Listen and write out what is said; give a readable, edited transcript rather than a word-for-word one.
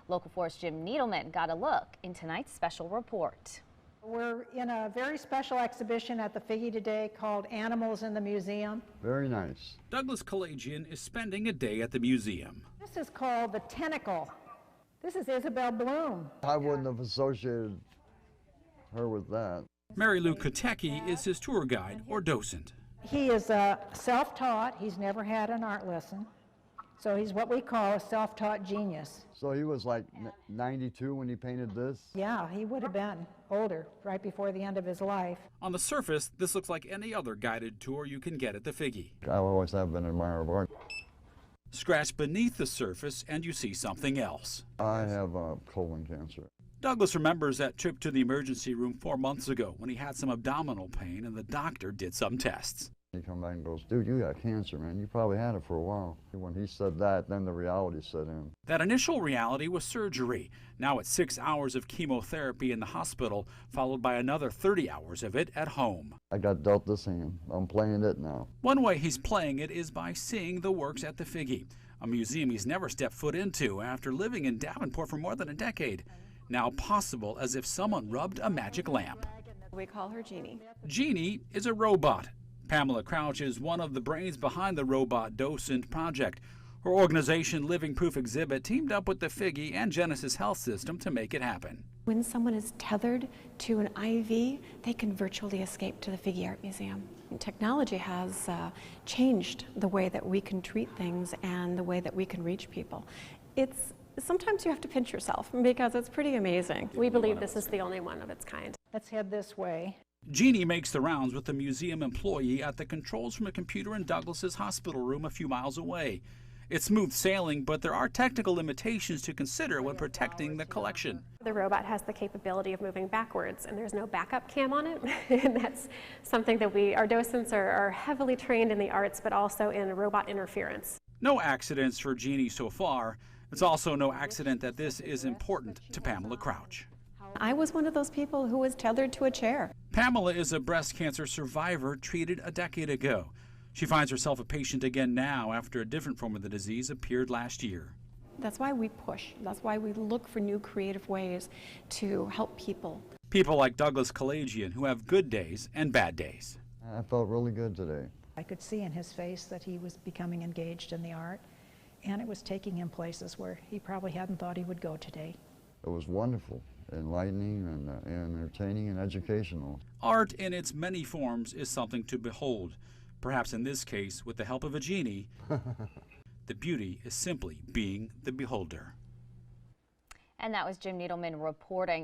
Local 4's Jim Needleman got a look in tonight's special report. We're in a very special exhibition at the Figge today called Animals in the Museum. Very nice. Douglas Kalajian is spending a day at the museum. This is called the Tentacle. This is Isabel Bloom. I wouldn't have associated her with that. Mary Lou Kotecki is his tour guide or docent. He is self-taught. He's never had an art lesson. So he's what we call a self-taught genius. So he was like 92 when he painted this? Yeah, he would have been older, right before the end of his life. On the surface, this looks like any other guided tour you can get at the Figge. I always have been an admirer of art. Scratch beneath the surface and you see something else. I have colon cancer. Douglas remembers that trip to the emergency room 4 months ago when he had some abdominal pain and the doctor did some tests. He come back and goes, dude, you got cancer, man. You probably had it for a while. When he said that, then the reality set in. That initial reality was surgery. Now it's 6 hours of chemotherapy in the hospital, followed by another 30 hours of it at home. I got dealt this hand. I'm playing it now. One way he's playing it is by seeing the works at the Figge, a museum he's never stepped foot into after living in Davenport for more than a decade. Now possible as if someone rubbed a magic lamp. We call her Jeannie. Jeannie is a robot. Pamela Crouch is one of the brains behind the Robot Docent project. Her organization, Living Proof Exhibit, teamed up with the Figge and Genesis Health System to make it happen. When someone is tethered to an IV, they can virtually escape to the Figge Art Museum. And technology has changed the way that we can treat things and the way that we can reach people. Sometimes you have to pinch yourself because it's pretty amazing. We believe this is the only one of its kind. Let's head this way. Jeannie makes the rounds with the museum employee at the controls from a computer in Douglas's hospital room a few miles away. It's smooth sailing, but there are technical limitations to consider when protecting the collection. The robot has the capability of moving backwards, and there's no backup cam on it. And that's something that our docents are heavily trained in the arts, but also in robot interference. No accidents for Jeannie so far. It's also no accident that this is important to Pamela Crouch. I was one of those people who was tethered to a chair. Pamela is a breast cancer survivor treated a decade ago. She finds herself a patient again now after a different form of the disease appeared last year. That's why we push. That's why we look for new creative ways to help people. People like Douglas Kalajian who have good days and bad days. I felt really good today. I could see in his face that he was becoming engaged in the art, and it was taking him places where he probably hadn't thought he would go today. It was wonderful, enlightening and entertaining and educational. Art in its many forms is something to behold. Perhaps in this case, with the help of a genie, the beauty is simply being the beholder. And that was Jim Needleman reporting.